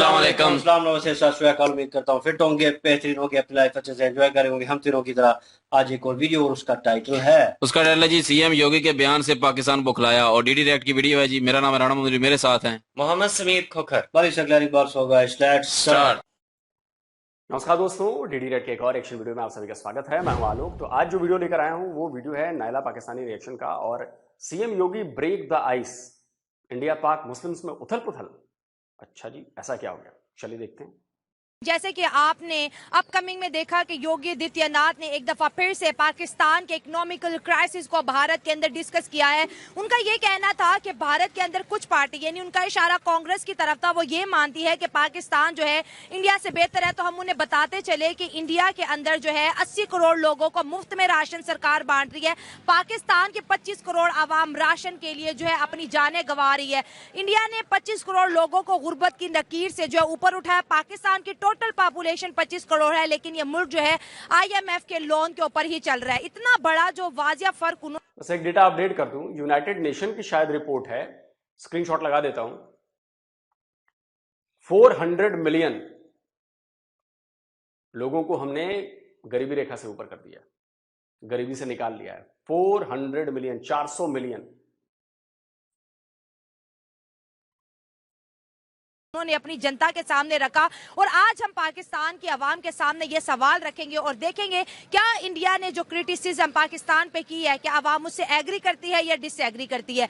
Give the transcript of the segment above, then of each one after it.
अस्सलाम वालेकुम। नमस्ते, सत श्री अकाल। उम्मीद करता हूँ फिट होंगे, बेहतरीन होंगे, अपनी लाइफ अच्छे से एंजॉय करेंगे हम तीनों की तरह। आज एक और वीडियो और उसका टाइटल है, उसका टाइटल है जी सीएम योगी के बयान से पाकिस्तान बौखलाया और डीडी रिएक्ट की वीडियो है जी। मेरा नाम है राणा मुंदरी, मेरे साथ हैं मोहम्मद समीर खोखर। बड़ी सकलारी बॉक्स होगा। Let's start. नमस्कार दोस्तों, डीडी रेड के एक और एक्शन वीडियो में आप सभी का स्वागत है। मैं हूं आलोक। तो आज जो वीडियो लेकर आया हूं वो वीडियो है नायला पाकिस्तानी रिएक्शन का और CM Yogi break the ice, India Pak Muslims में उथल पुथल। अच्छा जी, ऐसा क्या हो गया, चलिए देखते हैं। जैसे कि आपने अपकमिंग में देखा कि योगी आदित्यनाथ ने एक दफा फिर से पाकिस्तान के इकोनॉमिकल क्राइसिस को भारत के अंदर डिस्कस किया है। उनका ये कहना था कि भारत के अंदर कुछ पार्टी, यानी उनका इशारा कांग्रेस की तरफ था, वो ये मानती है कि पाकिस्तान जो है इंडिया से बेहतर है। तो हम उन्हें बताते चले कि इंडिया के अंदर जो है 80 करोड़ लोगों को मुफ्त में राशन सरकार बांट रही है। पाकिस्तान के 25 करोड़ आवाम राशन के लिए जो है अपनी जानें गंवा रही है। इंडिया ने 25 करोड़ लोगों को गुर्बत की लकीर से जो है ऊपर उठाया। पाकिस्तान की टोटल पॉपुलेशन 25 करोड़ है, लेकिन ये मुल्क जो है आईएमएफ के लोन के ऊपर ही चल रहा है। इतना बड़ा जो वाजिया फर्क उन्होंने। बस एक डेटा अपडेट कर दूं, यूनाइटेड नेशन की शायद रिपोर्ट है, स्क्रीनशॉट लगा देता हूं। 400 मिलियन लोगों को हमने गरीबी रेखा से ऊपर कर दिया, गरीबी से निकाल लिया है। 400 मिलियन, 400 मिलियन। उन्होंने अपनी जनता के सामने रखा और आज हम पाकिस्तान की आवाम के सामने ये सवाल रखेंगे और देखेंगे क्या इंडिया ने जो क्रिटिसिज्म पाकिस्तान पे की है, क्या आवाम उससे एग्री करती है या डिसएग्री करती है।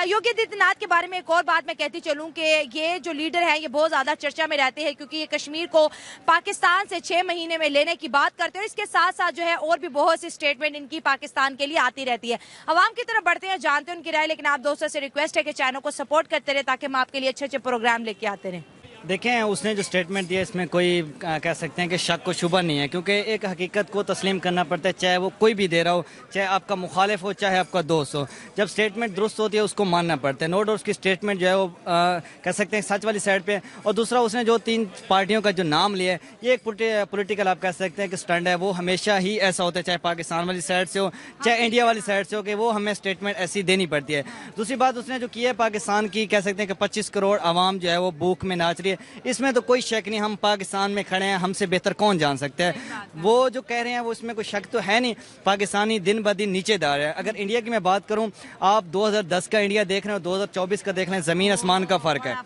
योगी आदित्यनाथ के बारे में एक और बात मैं कहती चलूं कि ये जो लीडर है ये बहुत ज्यादा चर्चा में रहते हैं, क्योंकि ये कश्मीर को पाकिस्तान से 6 महीने में लेने की बात करते हैं। इसके साथ साथ जो है और भी बहुत सी स्टेटमेंट इनकी पाकिस्तान के लिए आती रहती है। आवाम की तरफ बढ़ते हैं, जानते हैं उनकी राय, लेकिन आप दोस्तों से रिक्वेस्ट है कि चैनल को सपोर्ट करते रहे ताकि हम आपके लिए अच्छे अच्छे प्रोग्राम लेके आते रहे। देखें, उसने जो स्टेटमेंट दिया इसमें कोई कह सकते हैं कि शक को शुबा नहीं है, क्योंकि एक हकीकत को तस्लीम करना पड़ता है, चाहे वो कोई भी दे रहा हो, चाहे आपका मुखालिफ हो, चाहे आपका दोस्त हो। जब स्टेटमेंट दुरुस्त होती है उसको मानना पड़ता है। नो डाउट उसकी स्टेटमेंट जो है वो कह सकते हैं सच वाली साइड पे। और दूसरा, उसने जो 3 पार्टियों का जो नाम लिया है, ये एक पोलिटिकल आप कह सकते हैं कि स्टंट है। वो हमेशा ही ऐसा होता है, चाहे पाकिस्तान वाली साइड से हो चाहे इंडिया वाली साइड से हो, कि वो हमें स्टेटमेंट ऐसी देनी पड़ती है। दूसरी बात उसने जो की है पाकिस्तान की, कह सकते हैं कि 25 करोड़ आवाम जो है वो भूख में नाच रही है। इसमें तो कोई शक नहीं, हम पाकिस्तान में खड़े हैं, हमसे बेहतर कौन जान सकता है। वो जो कह रहे हैं वो इसमें कोई शक तो है नहीं। पाकिस्तानी दिन ब दिन नीचे जा रहा है। अगर इंडिया की मैं बात करूं, आप 2010 का इंडिया देख रहे हो, 2024 का देख रहे हैं, जमीन आसमान का फर्क है,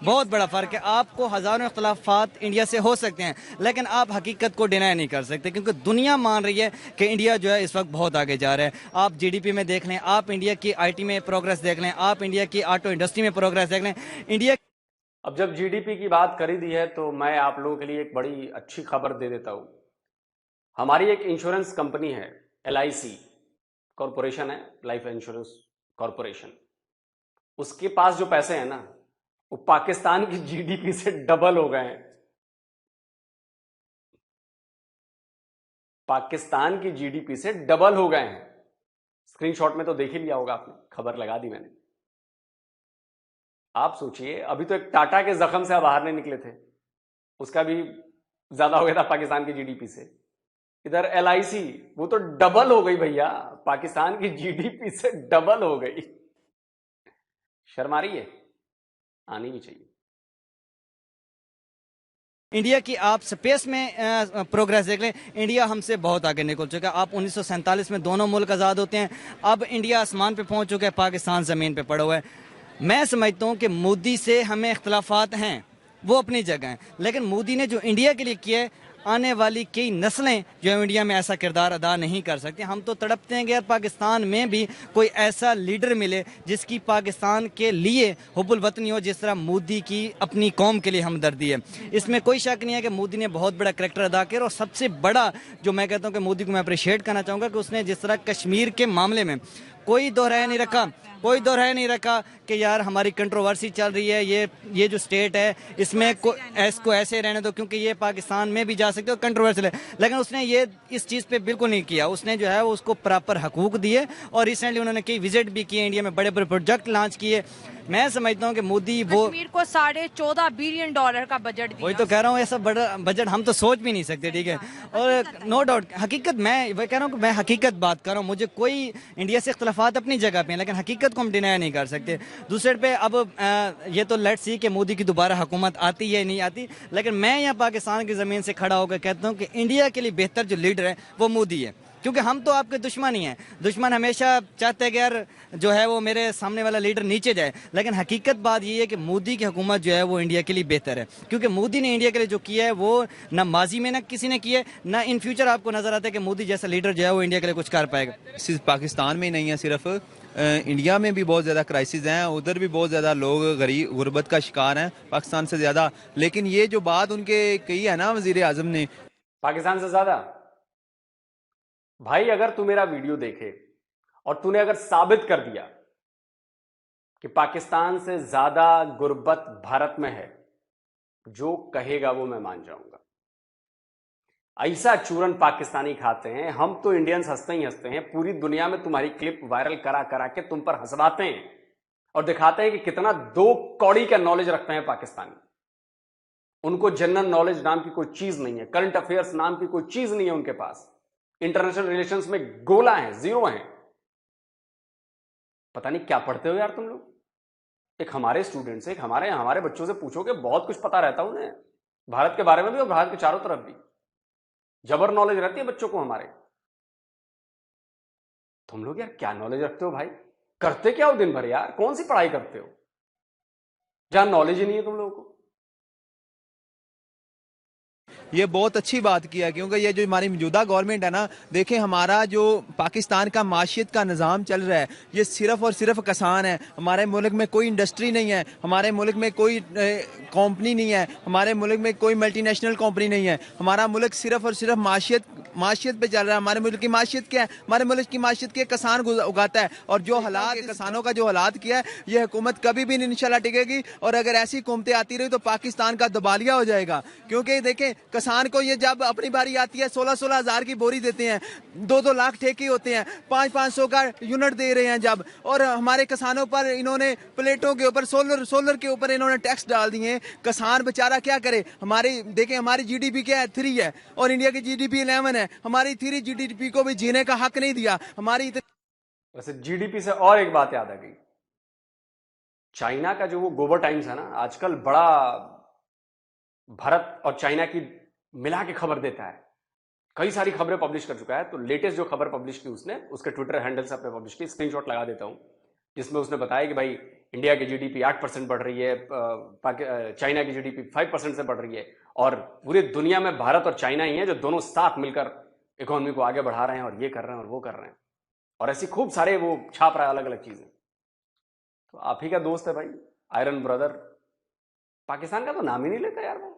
बहुत बड़ा फर्क है। आपको हजारों इख्तलाफात इंडिया से हो सकते हैं, लेकिन आप हकीकत को डिनाई नहीं कर सकते, क्योंकि दुनिया मान रही है कि इंडिया जो है इस वक्त बहुत आगे जा रहा है। आप जीडीपी में देख लें, आप इंडिया की आईटी में प्रोग्रेस देख लें, आप इंडिया की ऑटो इंडस्ट्री में प्रोग्रेस देख लें। इंडिया अब जब जीडीपी की बात करी दी है तो मैं आप लोगों के लिए एक बड़ी अच्छी खबर दे देता हूं। हमारी एक इंश्योरेंस कंपनी है, LIC कॉरपोरेशन है, लाइफ इंश्योरेंस कॉरपोरेशन। उसके पास जो पैसे हैं ना, वो पाकिस्तान की जीडीपी से डबल हो गए हैं। पाकिस्तान की जीडीपी से डबल हो गए हैं। स्क्रीनशॉट में तो देख ही लिया होगा आपने, खबर लगा दी मैंने। आप सोचिए, अभी तो एक टाटा के जख्म से बाहर नहीं निकले थे, उसका भी ज्यादा हो गया था पाकिस्तान की जीडीपी से। इधर LIC वो तो डबल हो गई भैया, पाकिस्तान की जीडीपी से डबल हो गई। शर्म आ रही है? आनी भी चाहिए। इंडिया की आप स्पेस में प्रोग्रेस देख लें, इंडिया हमसे बहुत आगे निकल चुका है। आप 1947 में दोनों मुल्क आज़ाद होते हैं, अब इंडिया आसमान पे पहुंच चुका है, पाकिस्तान ज़मीन पे पड़ा हुआ है। मैं समझता हूं कि मोदी से हमें इख्तलाफात हैं, वो अपनी जगह हैं, लेकिन मोदी ने जो इंडिया के लिए किया है, आने वाली कई नस्लें जो है इंडिया में ऐसा किरदार अदा नहीं कर सकती। हम तो तड़पते हैं कि यार पाकिस्तान में भी कोई ऐसा लीडर मिले जिसकी पाकिस्तान के लिए हुब्बुल वतनी हो, जिस तरह मोदी की अपनी कौम के लिए हमदर्दी है। इसमें कोई शक नहीं है कि मोदी ने बहुत बड़ा करैक्टर अदा किया। और सबसे बड़ा जो मैं कहता हूँ कि मोदी को मैं अप्रिशिएट करना चाहूँगा कि उसने जिस तरह कश्मीर के मामले में कोई दोहराया नहीं रखा, कोई दोहराया नहीं रखा कि यार हमारी कंट्रोवर्सी चल रही है, ये जो स्टेट है इसमें इसको ऐसे रहने दो क्योंकि ये पाकिस्तान में भी जा सकते हो, कंट्रोवर्सी है। लेकिन उसने ये इस चीज़ पे बिल्कुल नहीं किया। उसने जो है उसको प्रॉपर हकूक दिए और रिसेंटली उन्होंने कई विजिट भी किए, इंडिया में बड़े बड़े प्रोजेक्ट लॉन्च किए। मैं समझता हूँ कि मोदी वो, कश्मीर को $14.5 बिलियन का बजट दिया। वही तो कह रहा हूँ, ऐसा बड़ा बजट हम तो सोच भी नहीं सकते, ठीक है। और नो डाउट हकीकत, मैं वही कह रहा हूँ कि मैं हकीकत बात कर रहा हूँ, मुझे कोई इंडिया से इख्तलाफात अपनी जगह पे हैं, लेकिन हकीकत को हम डिनाई नहीं कर सकते। दूसरे पे अब ये तो लेट्स सी कि मोदी की दोबारा हुकूमत आती है नहीं आती, लेकिन मैं यहाँ पाकिस्तान की ज़मीन से खड़ा होकर कहता हूँ कि इंडिया के लिए बेहतर जो लीडर है वो मोदी है, क्योंकि हम तो आपके दुश्मन ही हैं। दुश्मन हमेशा चाहते हैं कि यार जो है वो मेरे सामने वाला लीडर नीचे जाए, लेकिन हकीकत बात ये है कि मोदी की हुकूमत जो है वो इंडिया के लिए बेहतर है, क्योंकि मोदी ने इंडिया के लिए जो किया है वो ना माजी में ना किसी ने किया है, ना इन फ्यूचर आपको नजर आता है कि मोदी जैसा लीडर जो है वो इंडिया के लिए कुछ कर पाएगा। सिर्फ पाकिस्तान में नहीं है, सिर्फ इंडिया में भी बहुत ज़्यादा क्राइसिस हैं, उधर भी बहुत ज़्यादा लोग गरीब गुर्बत का शिकार हैं पाकिस्तान से ज़्यादा। लेकिन ये जो बात उनके कही है ना वज़ीर आज़म ने, पाकिस्तान से ज्यादा। भाई अगर तू मेरा वीडियो देखे और तूने अगर साबित कर दिया कि पाकिस्तान से ज्यादा गुर्बत भारत में है, जो कहेगा वो मैं मान जाऊंगा। ऐसा चूरन पाकिस्तानी खाते हैं, हम तो इंडियंस हंसते ही हंसते हैं। पूरी दुनिया में तुम्हारी क्लिप वायरल करा करा के तुम पर हंसवाते हैं और दिखाते हैं कि कितना 2 कौड़ी का नॉलेज रखते हैं पाकिस्तानी। उनको जनरल नॉलेज नाम की कोई चीज नहीं है, करंट अफेयर्स नाम की कोई चीज नहीं है उनके पास, इंटरनेशनल रिलेशंस में गोला है, जीरो है। पता नहीं क्या पढ़ते हो यार तुम लोग। एक हमारे स्टूडेंट से, एक हमारे बच्चों से पूछो कि बहुत कुछ पता रहता है उन्हें भारत के बारे में भी और भारत के चारों तरफ भी जबर नॉलेज रहती है बच्चों को हमारे। तुम लोग यार क्या नॉलेज रखते हो भाई? करते क्या हो दिन भर यार? कौन सी पढ़ाई करते हो जहां नॉलेज ही नहीं है तुम लोगों को? ये बहुत अच्छी बात किया है, क्योंकि ये जो हमारी मौजूदा गवर्नमेंट है ना, देखें हमारा जो पाकिस्तान का माशियत का निज़ाम चल रहा है ये सिर्फ और सिर्फ किसान है। हमारे मुल्क में कोई इंडस्ट्री नहीं है, हमारे मुल्क में कोई कंपनी नहीं है, हमारे मुल्क में कोई मल्टीनेशनल कंपनी नहीं है। हमारा मुल्क सिर्फ और सिर्फ माशियत पे चल रहा है। हमारे मुल्क की माशियत क्या है? हमारे मुल्क की माशियत के किसान उगाता है, और जो हालात किसानों का जो हालात किया है, ये हुकूमत कभी भी नहीं इंशाल्लाह टिकेगी। और अगर ऐसी हुकूमतें आती रही तो पाकिस्तान का दबालिया हो जाएगा। क्योंकि देखें किसान को ये जब अपनी बारी आती है 16-16 हज़ार की बोरी देते हैं, 2-2 लाख ठेके होते हैं, 500-500 का यूनिट दे रहे हैं जब, और हमारे किसानों पर इन्होंने प्लेटों के ऊपर सोलर के ऊपर इन्होंने टैक्स डाल दिए। किसान बेचारा क्या करे? देखें हमारी जीडीपी क्या है? 3 है और इंडिया की जीडीपी 11 है। हमारी 3 जीडीपी को भी जीने का हक नहीं दिया हमारी। वैसे जीडीपी से और एक बात याद आ गई, चाइना का जो वो गोबर टाइम्स है ना, आजकल बड़ा भारत और चाइना की मिला के खबर देता है, कई सारी खबरें पब्लिश कर चुका है। तो लेटेस्ट जो खबर पब्लिश की उसने, उसके ट्विटर हैंडल से अपने पब्लिश की, स्क्रीनशॉट लगा देता हूं, जिसमें उसने बताया कि भाई इंडिया की जीडीपी 8% बढ़ रही है, चाइना की जीडीपी 5% से बढ़ रही है, और पूरी दुनिया में भारत और चाइना ही है जो दोनों साथ मिलकर इकोनॉमी को आगे बढ़ा रहे हैं, और ये कर रहे हैं और वो कर रहे हैं, और ऐसी खूब सारे वो छाप रहा है अलग अलग चीजें। तो आप ही का दोस्त है भाई, आयरन ब्रदर, पाकिस्तान का तो नाम ही नहीं लेता यार वो।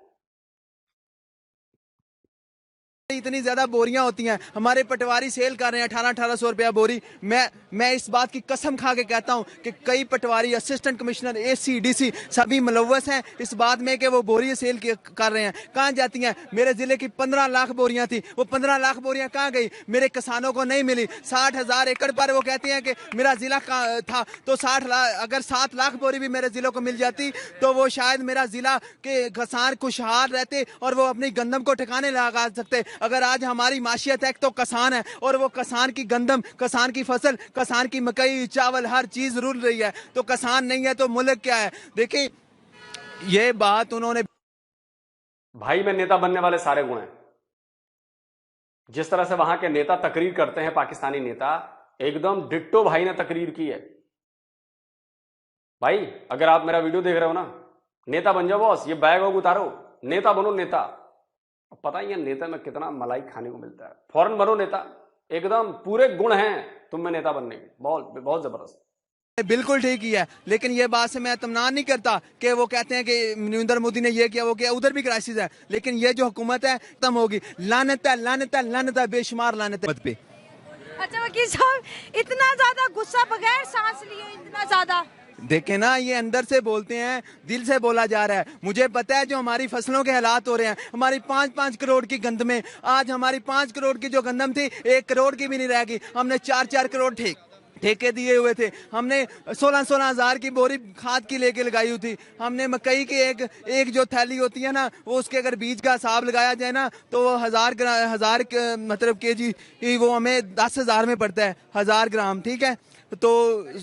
इतनी ज्यादा बोरियां होती हैं, हमारे पटवारी सेल कर रहे हैं 1800 रुपया बोरी। मैं इस बात की कसम खा के कहता हूं कि कई पटवारी, असिस्टेंट कमिश्नर, एसी, डीसी सभी मुलव्वस हैं इस बात में कि वो बोरियां सेल कर रहे हैं। कहां जाती हैं? मेरे जिले की 15 लाख बोरियां थी, वो 15 लाख बोरियां कहां गई? मेरे किसानों को नहीं मिली। 60,000 एकड़ पर वो कहते हैं कि मेरा जिला था, तो 60 लाख, अगर 7 लाख बोरी भी मेरे जिलों को मिल जाती तो वो शायद मेरा जिला के किसान खुशहाल रहते और वो अपनी गंदम को ठिकाने लगा सकते। अगर आज हमारी माशियत है तो किसान है, और वो किसान की गंदम, किसान की फसल, किसान की मकई, चावल, हर चीज रुल रही है, तो किसान नहीं है तो मुल्क क्या है? देखिए ये बात उन्होंने, भाई में नेता बनने वाले सारे गुण हैं। जिस तरह से वहां के नेता तकरीर करते हैं, पाकिस्तानी नेता, एकदम डिट्टो भाई ने तकरीर की है। भाई अगर आप मेरा वीडियो देख रहे हो ना, नेता बन जाओ बॉस, ये बैग वैग उतारो, नेता बनो नेता। पता ही है नेता में कितना मलाई खाने को मिलता है, फौरन बनो नेता, एकदम पूरे गुण हैं तुम में नेता बनने के, बहुत बहुत जबरदस्त। बिल्कुल ठीक ही है, लेकिन ये बात से मैं तमन्ना नहीं करता कि वो कहते हैं कि नरेंद्र मोदी ने ये किया वो किया, उधर भी क्राइसिस है, लेकिन ये जो हुकूमत है खत्म होगी। लानत है, लानत है, लानत है, बेशुमार लानत है पे। अच्छा वकील साहब, इतना ज्यादा गुस्सा बगैर सांस लिए, इतना ज्यादा देखे ना, ये अंदर से बोलते हैं, दिल से बोला जा रहा है। मुझे पता है जो हमारी फसलों के हालात हो रहे हैं, हमारी 5-5 करोड़ की गंदम है, आज हमारी 5 करोड़ की जो गंदम थी 1 करोड़ की भी नहीं रहेगी। हमने 4-4 करोड़ ठेके दिए हुए थे। हमने 16-16 हजार की बोरी खाद की लेके लगाई हुई थी। हमने मकई की एक जो थैली होती है ना, वो उसके अगर बीज का हिसाब लगाया जाए ना, तो वो हजार मतलब केजी वो हमें 10,000 में पड़ता है, 1000 ग्राम, ठीक है। तो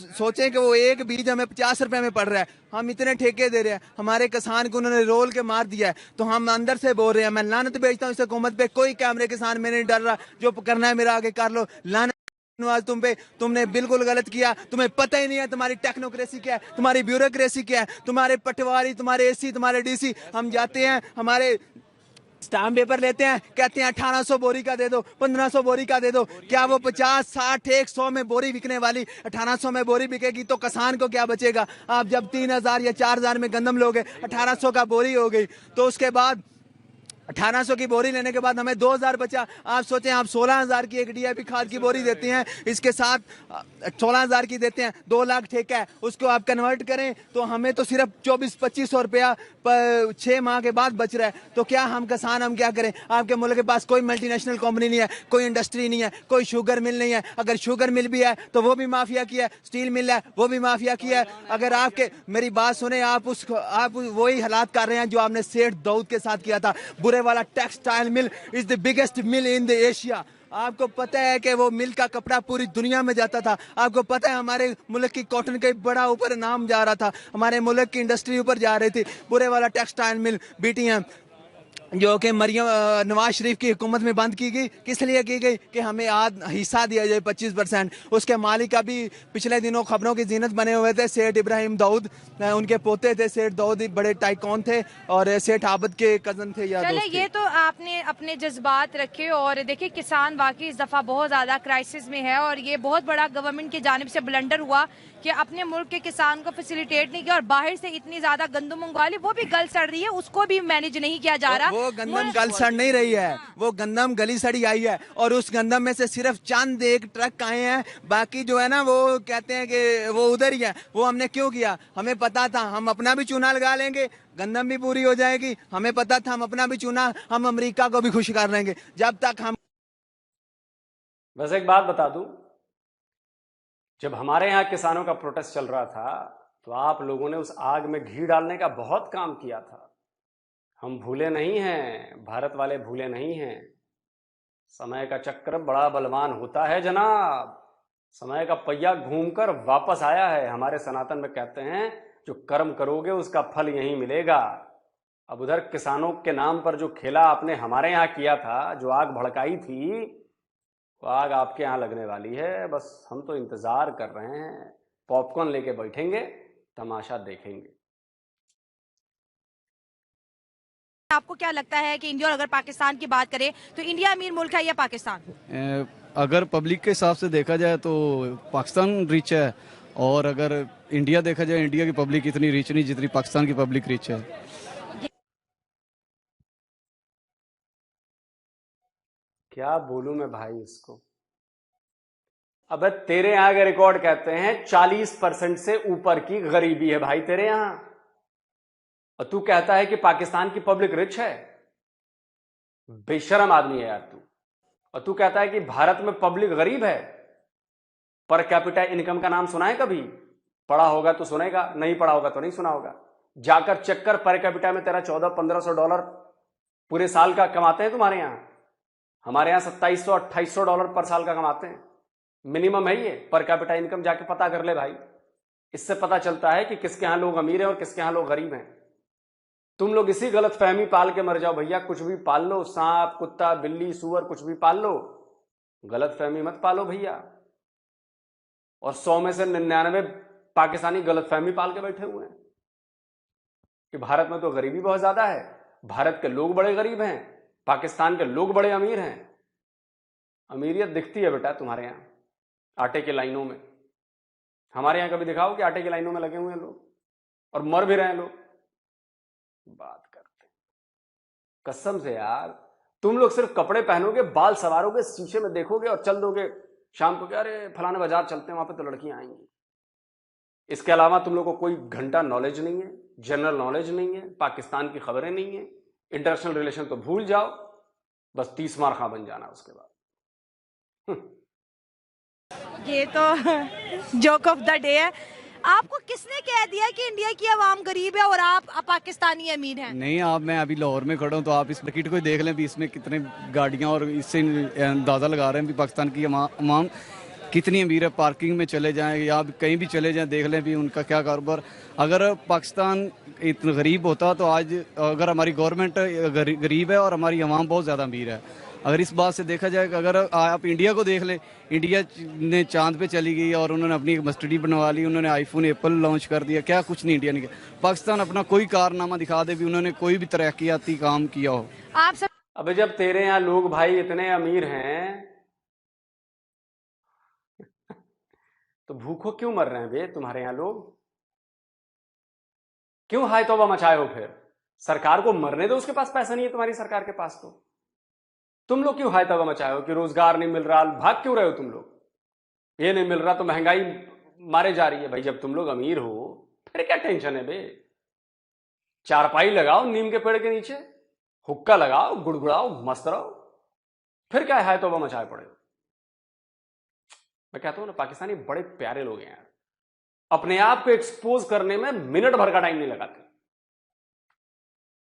सोचें कि वो एक बीज हमें 50 रुपए में पड़ रहा है, हम इतने ठेके दे रहे हैं, हमारे किसान को उन्होंने रोल के मार दिया है। तो हम अंदर से बोल रहे हैं, मैं लानत भेजता हूँ इस हुकूमत पे, कोई कैमरे किसान में नहीं डर रहा, जो करना है मेरा आगे कर लो। लानत नवाज तुम पे, तुमने बिल्कुल गलत किया, तुम्हें पता ही नहीं है तुम्हारी टेक्नोक्रेसी क्या है, तुम्हारी ब्यूरोक्रेसी क्या है, तुम्हारे पटवारी, तुम्हारे एसी, तुम्हारे डीसी। हम जाते हैं, हमारे स्टाम्प पेपर लेते हैं, कहते हैं 1800 बोरी का दे दो, 1500 बोरी का दे दो। क्या वो 50, 60, 100 में बोरी बिकने वाली 1800 में बोरी बिकेगी तो किसान को क्या बचेगा? आप जब 3000 या 4000 में गंदम लोगे, 1800 का बोरी हो गई, तो उसके बाद 1800 की बोरी लेने के बाद हमें 2000 बचा। आप सोचें, आप 16000 की एक डीएपी खाद की बोरी देते हैं, इसके साथ 16000 की देते हैं, 2 लाख ठेका है, उसको आप कन्वर्ट करें तो हमें तो सिर्फ 24-2500 रुपया 6 माह के बाद बच रहा है। तो क्या हम किसान, हम क्या करें? आपके मुल्क के पास कोई मल्टीनेशनल कंपनी नहीं है, कोई इंडस्ट्री नहीं है, कोई शुगर मिल नहीं है। अगर शुगर मिल भी है तो वो भी माफिया की है, स्टील मिल है वो भी माफिया की है। अगर आपके, मेरी बात सुने, आप वही हालात कर रहे हैं जो आपने सेठ दाऊद के साथ किया था। बुरे वाला textile mill is the biggest mill in the Asia. आपको पता है कि वो मिल का कपड़ा पूरी दुनिया में जाता था। आपको पता है हमारे मुल्क की कॉटन का बड़ा ऊपर नाम जा रहा था, हमारे मुल्क की इंडस्ट्री ऊपर जा रही थी। बुरे वाला टेक्सटाइल मिल बीटीएम, जो कि नवाज शरीफ की हुकूमत में बंद की गई, किस लिए की गई? कि हमें हिस्सा दिया जाए 25%। उसके मालिक अभी पिछले दिनों खबरों की जीनत बने हुए थे, सेठ इब्राहिम दाऊद, उनके पोते थे। सेठ दाऊद बड़े टाइकॉन थे और सेठ आबद के कजन थे या चले, दोस्त थे। ये तो आपने अपने जज्बात रखे, और देखिए किसान वाकई इस दफा बहुत ज्यादा क्राइसिस में है, और ये बहुत बड़ा गवर्नमेंट की जानिब से ब्लंडर हुआ कि अपने मुल्क के किसान को फैसिलिटेट नहीं किया और बाहर से इतनी ज्यादा गंदम मंगवा ली, वो भी गल सड़ रही है, उसको भी मैनेज नहीं किया जा रहा। वो गंदम गल सड़ नहीं रही है, वो गंदम गली सड़ी आई है, और उस गंदम में से सिर्फ चंद एक ट्रक आए हैं, बाकी जो है ना वो कहते हैं कि वो उधर ही है। वो हमने क्यों किया? हमें पता था हम अपना भी चूना लगा लेंगे, गंदम भी पूरी हो जाएगी। हमें पता था हम अपना भी चूना, हम अमेरिका को भी खुश कर लेंगे। जब तक हम, वैसे एक बात बता दूं, जब हमारे यहाँ किसानों का प्रोटेस्ट चल रहा था तो आप लोगों ने उस आग में घी डालने का बहुत काम किया था। हम भूले नहीं हैं, भारत वाले भूले नहीं हैं। समय का चक्र बड़ा बलवान होता है जनाब, समय का पहिया घूमकर वापस आया है। हमारे सनातन में कहते हैं, जो कर्म करोगे उसका फल यहीं मिलेगा। अब उधर किसानों के नाम पर जो खेला आपने हमारे यहाँ किया था, जो आग भड़काई थी, वो आग आपके यहाँ लगने वाली है। बस हम तो इंतजार कर रहे हैं, पॉपकॉर्न लेके बैठेंगे, तमाशा देखेंगे। आपको क्या लगता है कि इंडिया, और अगर पाकिस्तान की बात करें तो इंडिया अमीर मुल्क है या पाकिस्तान? अगर पब्लिक के हिसाब से देखा जाए तो पाकिस्तान रिच है, और अगर इंडिया देखा जाए, इंडिया की पब्लिक इतनी रिच नहीं जितनी पाकिस्तान की पब्लिक रिच है। क्या बोलूं मैं भाई इसको? अबे तेरे यहां के रिकॉर्ड कहते हैं 40% से ऊपर की गरीबी है भाई तेरे यहां, और तू कहता है कि पाकिस्तान की पब्लिक रिच है। बेशरम आदमी है यार तू। और तू कहता है कि भारत में पब्लिक गरीब है। पर कैपिटा इनकम का नाम सुना है कभी? पढ़ा होगा तो सुनेगा, नहीं पढ़ा होगा तो नहीं सुना होगा। जाकर चेक कर, पर कैपिटा में तेरा $1400-1500 पूरे साल का कमाते हैं तुम्हारे यहां। हमारे यहां $2700-2800 पर साल का कमाते हैं, मिनिमम है ये पर कैपिटा इनकम। जाके पता कर ले भाई, इससे पता चलता है कि किसके यहां लोग अमीर हैं और किसके यहां लोग गरीब हैं। तुम लोग इसी गलत फहमी पाल के मर जाओ भैया। कुछ भी पाल लो, सांप, कुत्ता, बिल्ली, सुअर, कुछ भी पाल लो, गलत फहमी मत पालो भैया। और 100 में से 99 पाकिस्तानी गलत फहमी पाल के बैठे हुए हैं कि भारत में तो गरीबी बहुत ज्यादा है, भारत के लोग बड़े गरीब हैं, पाकिस्तान के लोग बड़े अमीर हैं। अमीरियत दिखती है बेटा तुम्हारे यहां आटे की लाइनों में। हमारे यहां कभी दिखाओ कि आटे की लाइनों में लगे हुए हैं लोग और मर भी रहे हैं लोग। बात करते कसम से यार, तुम लोग सिर्फ कपड़े पहनोगे, बाल सवारोगे, शीशे में देखोगे और चल दोगे शाम को, क्या अरे फलाने बाजार चलते हैं, वहां पे तो लड़कियां आएंगी। इसके अलावा तुम लोग को कोई घंटा नॉलेज नहीं है, जनरल नॉलेज नहीं है, पाकिस्तान की खबरें नहीं है, इंटरनेशनल रिलेशन तो भूल जाओ, बस 30 मार खां बन जाना उसके बाद। ये तो जोक ऑफ द डे है। आपको किसने कह दिया कि इंडिया की आवाम गरीब है और आप पाकिस्तानी अमीर हैं? नहीं, आप मैं अभी लाहौर में खड़ा हूँ, तो आप इस मार्केट को ही देख लें भी इसमें कितने गाड़ियाँ, और इससे अंदाज़ा लगा रहे हैं भी पाकिस्तान की अवाम कितनी अमीर है। पार्किंग में चले जाएं या कहीं भी चले जाएं, देख लें भी उनका क्या कारोबार। अगर पाकिस्तान इतना गरीब होता तो आज, अगर हमारी गवर्नमेंट गरीब है और हमारी अवाम बहुत ज़्यादा अमीर है, अगर इस बात से देखा जाए कि अगर आप इंडिया को देख लें, इंडिया ने चांद पे चली गई और उन्होंने अपनी एक मस्टडी बनवा ली, उन्होंने आईफोन एप्पल लॉन्च कर दिया, क्या कुछ नहीं इंडिया ने किया। पाकिस्तान अपना कोई कारनामा दिखा दे भी उन्होंने कोई भी तरक्याती काम किया हो। आप सब अबे जब तेरे यहाँ लोग भाई इतने अमीर हैं तो भूखों क्यों मर रहे हैं बे तुम्हारे यहाँ लोग? क्यों हाय तौबा मचाए हो? फिर सरकार को मरने दो, उसके पास पैसा नहीं है तुम्हारी सरकार के पास, तो तुम लोग क्यों हाय तौबा मचाए हो कि रोजगार नहीं मिल रहा? भाग क्यों रहे हो तुम लोग? ये नहीं मिल रहा तो महंगाई मारे जा रही है। भाई जब तुम लोग अमीर हो फिर क्या टेंशन है बे? चारपाई लगाओ नीम के पेड़ के नीचे, हुक्का लगाओ, गुड़गुड़ाओ, मस्त रहो, फिर क्या है तौबा मचाए पड़े हो? मैं कहता हूं ना, पाकिस्तानी बड़े प्यारे लोग हैं यार, अपने आप को एक्सपोज करने में मिनट भर का टाइम नहीं लगाते।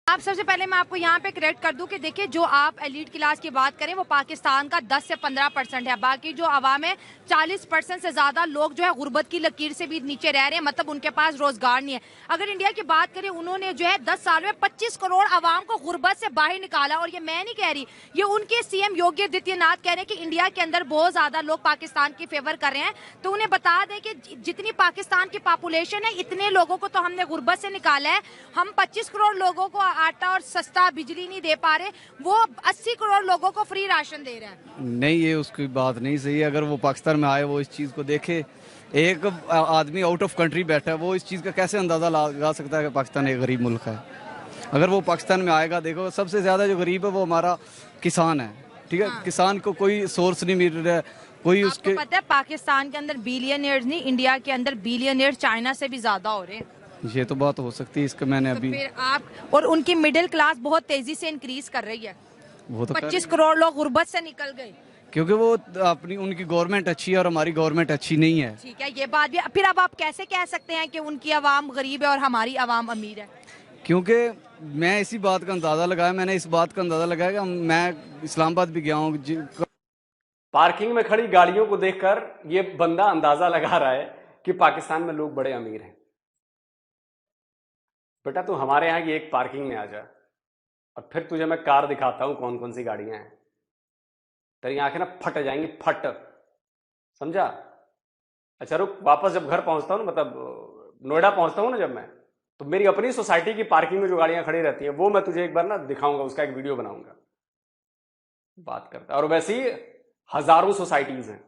आप सबसे पहले मैं आपको यहाँ पे करेक्ट कर दूं कि देखिए, जो आप एलीट क्लास की बात करें वो पाकिस्तान का 10 से 15% है। बाकी जो आवाम है 40% से ज्यादा लोग जो है गुर्बत की लकीर से भी नीचे रह रहे हैं, मतलब उनके पास रोजगार नहीं है। अगर इंडिया की बात करें, उन्होंने जो है 10 साल में 25 करोड़ आवाम को गुर्बत से बाहर निकाला। और ये मैं नहीं कह रही, ये उनके सीएम योगी आदित्यनाथ कह रहे हैं कि इंडिया के अंदर बहुत ज्यादा लोग पाकिस्तान की फेवर कर रहे हैं। तो उन्हें बता दें कि जितनी पाकिस्तान की पॉपुलेशन है, इतने लोगों को तो हमने गुर्बत से निकाला है। हम 25 करोड़ लोगों को आटा और सस्ता बिजली नहीं दे पा रहे, वो 80 करोड़ लोगों को फ्री राशन दे रहे हैं। नहीं, ये उसकी बात नहीं सही है। अगर वो पाकिस्तान में आए, वो इस चीज़ को देखे। एक आदमी आउट ऑफ कंट्री बैठा है, वो इस चीज़ का कैसे अंदाज़ा लगा सकता है कि पाकिस्तान एक गरीब मुल्क है? अगर वो पाकिस्तान में आएगा, देखो सबसे ज़्यादा जो गरीब है वो हमारा किसान है, ठीक है? हाँ। किसान को कोई सोर्स नहीं मिल रहा है, कोई उसके। आपको पता है पाकिस्तान के अंदर बिलियनियर्स नहीं, इंडिया के अंदर बिलियनियर्स चाइना से भी ज्यादा हो रहे हैं। ये तो बात हो सकती है, इसका मैंने अभी। फिर आप, और उनकी मिडिल क्लास बहुत तेजी से इंक्रीज कर रही है। वो तो 25 करोड़ लोग गुर्बत से निकल गए, क्योंकि वो अपनी उनकी गवर्नमेंट अच्छी है और हमारी गवर्नमेंट अच्छी नहीं है। ठीक है, ये बात भी। फिर अब आप कैसे कह सकते हैं कि उनकी आवाम गरीब है और हमारी आवाम अमीर है? क्योंकि मैं इसी बात का अंदाज़ा लगाया, मैंने इस बात का अंदाज़ा लगाया कि मैं इस्लामाबाद भी गया हूँ। पार्किंग में खड़ी गाड़ियों को देखकर ये बंदा अंदाजा लगा रहा है कि पाकिस्तान में लोग बड़े अमीर हैं। बेटा तू हमारे यहाँ की एक पार्किंग में आ जा और फिर तुझे मैं कार दिखाता हूं कौन कौन सी गाड़ियां हैं। तेरी आंखें ना फट जाएंगी, फट, समझा? अच्छा रुक, वापस जब घर पहुंचता हूं, मतलब नोएडा पहुंचता हूं ना जब मैं, तो मेरी अपनी सोसाइटी की पार्किंग में जो गाड़ियां खड़ी रहती हैं वो मैं तुझे एक बार ना दिखाऊंगा, उसका एक वीडियो बनाऊंगा। बात करता है। और वैसे ही हजारों सोसाइटीज हैं।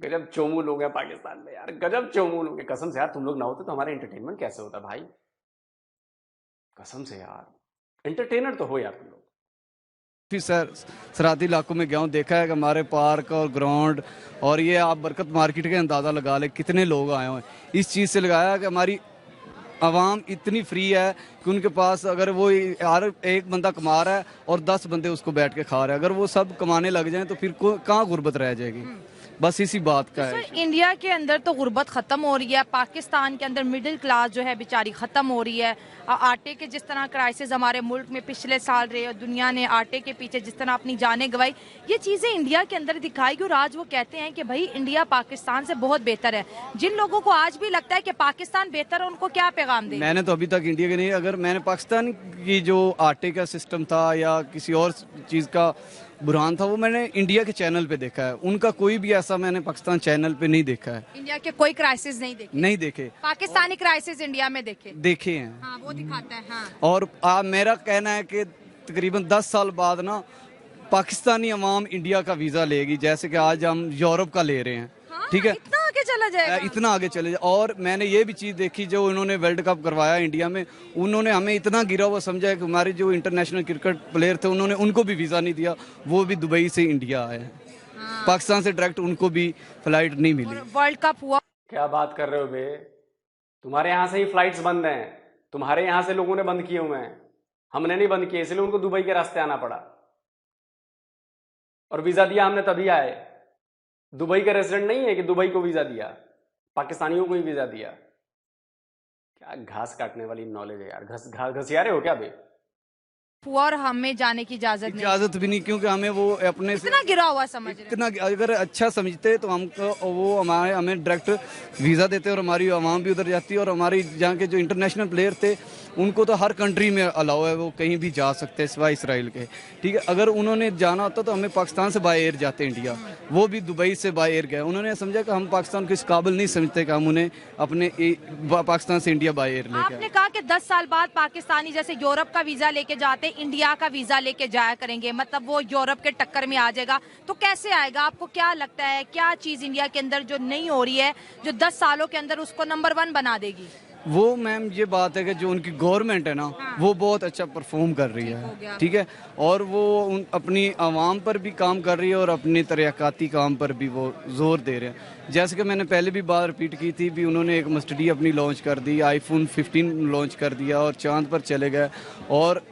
गजब चोमू लोग हैं पाकिस्तान में यार, गजब चोमू लोग हैं। कसम से यार, तुम लोग ना होते तो हमारा एंटरटेनमेंट कैसे होता भाई? कसम से यार, एंटरटेनर तो हो यार तुम लोग। फिर सराती इलाकों में गया हूँ, देखा है कि हमारे पार्क और ग्राउंड, और ये आप बरकत मार्केट के अंदाज़ा लगा ले कितने लोग आए हुए हैं। इस चीज़ से लगाया कि हमारी आवाम इतनी फ्री है कि उनके पास, अगर वो यार एक बंदा कमा रहा है और 10 बंदे उसको बैठ के खा रहे हैं, अगर वो सब कमाने लग जाएं तो फिर कहाँ गुर्बत रह जाएगी? बस इसी बात का है। सर, इंडिया के अंदर तो गुर्बत खत्म हो रही है, पाकिस्तान के अंदर मिडिल क्लास जो है बेचारी खत्म हो रही है। आटे के जिस तरह क्राइसिस हमारे मुल्क में पिछले साल रहे और दुनिया ने आटे के पीछे जिस तरह अपनी जानें गंवाई, ये चीजें इंडिया के अंदर दिखाई। और आज वो कहते हैं कि भाई इंडिया पाकिस्तान से बहुत बेहतर है। जिन लोगों को आज भी लगता है कि पाकिस्तान बेहतर है, उनको क्या पैगाम दें? मैंने तो अभी तक इंडिया के नहीं, अगर मैंने पाकिस्तान की जो आटे का सिस्टम था या किसी और चीज़ का बुरहान था, वो मैंने इंडिया के चैनल पे देखा है। उनका कोई भी ऐसा मैंने पाकिस्तान चैनल पे नहीं देखा है। इंडिया के कोई क्राइसिस नहीं देखे? नहीं देखे। पाकिस्तानी क्राइसिस इंडिया में देखे हैं। हाँ, वो दिखाता है। हाँ। और मेरा कहना है कि तकरीबन 10 साल बाद ना पाकिस्तानी अवाम इंडिया का वीज़ा लेगी, जैसे कि आज हम यूरोप का ले रहे हैं। हाँ, ठीक है, इतना आगे चला जाएगा। इतना आगे चले जाए। और मैंने ये भी चीज़ देखी, जो उन्होंने वर्ल्ड कप करवाया इंडिया में, उन्होंने हमें इतना गिरा हुआ समझा है कि हमारे जो इंटरनेशनल क्रिकेट प्लेयर थे उन्होंने उनको भी वीज़ा नहीं दिया, वो भी दुबई से इंडिया आए हैं। हाँ। पाकिस्तान से डायरेक्ट उनको भी फ्लाइट नहीं मिली। वर्ल्ड कप हुआ। क्या बात कर रहे हो बे? तुम्हारे यहाँ से ही फ्लाइट्स बंद हैं, तुम्हारे यहाँ से लोगों ने बंद किए हुए हैं, हमने नहीं बंद किए, इसलिए उनको दुबई के रास्ते आना पड़ा। और वीजा दिया हमने तभी आए, दुबई का रेजिडेंट नहीं है कि दुबई को वीजा दिया, पाकिस्तानियों को ही वीजा दिया। क्या घास काटने वाली नॉलेज है यार, घसियारे हो क्या बे? और हमें जाने की इजाजत नहीं, इजाजत भी नहीं, क्योंकि हमें वो अपने से इतना गिरा हुआ समझ रहे हैं। इतना अगर अच्छा समझते तो हमको वो हमें डायरेक्ट वीज़ा देते और हमारी आवाम भी उधर जाती है, और हमारी जहाँ के जो इंटरनेशनल प्लेयर थे उनको तो हर कंट्री में अलाउ है, वो कहीं भी जा सकते हैं सिवाय इसराइल के। ठीक है, अगर उन्होंने जाना होता तो हमें पाकिस्तान से बाय एयर जाते इंडिया, वो भी दुबई से बाय एयर गए। उन्होंने समझा कि हम पाकिस्तान को इस काबिल नहीं समझते कि हम उन्हें अपने पाकिस्तान से इंडिया बाय एयर लेके आपने कहा कि 10 साल बाद पाकिस्तानी जैसे यूरोप का वीजा लेके जाते, इंडिया का वीजा लेके जाया करेंगे, मतलब वो यूरोप के टक्कर में आ जाएगा। तो कैसे आएगा? आपको क्या लगता है, क्या चीज इंडिया के अंदर जो नहीं हो रही है, जो 10 सालों के अंदर उसको नंबर 1 बना देगी? वो मैम ये बात है कि जो उनकी गवर्नमेंट है ना, वो बहुत अच्छा परफॉर्म कर रही है। ठीक है, और वो अपनी आवाम पर भी काम कर रही है और अपने तरक्याती काम पर भी वो जोर दे रहे हैं। जैसे कि मैंने पहले भी बात रिपीट की थी भी, उन्होंने एक मस्टडी अपनी लॉन्च कर दी, आईफोन 15 लॉन्च कर दिया और चांद पर चले गए। और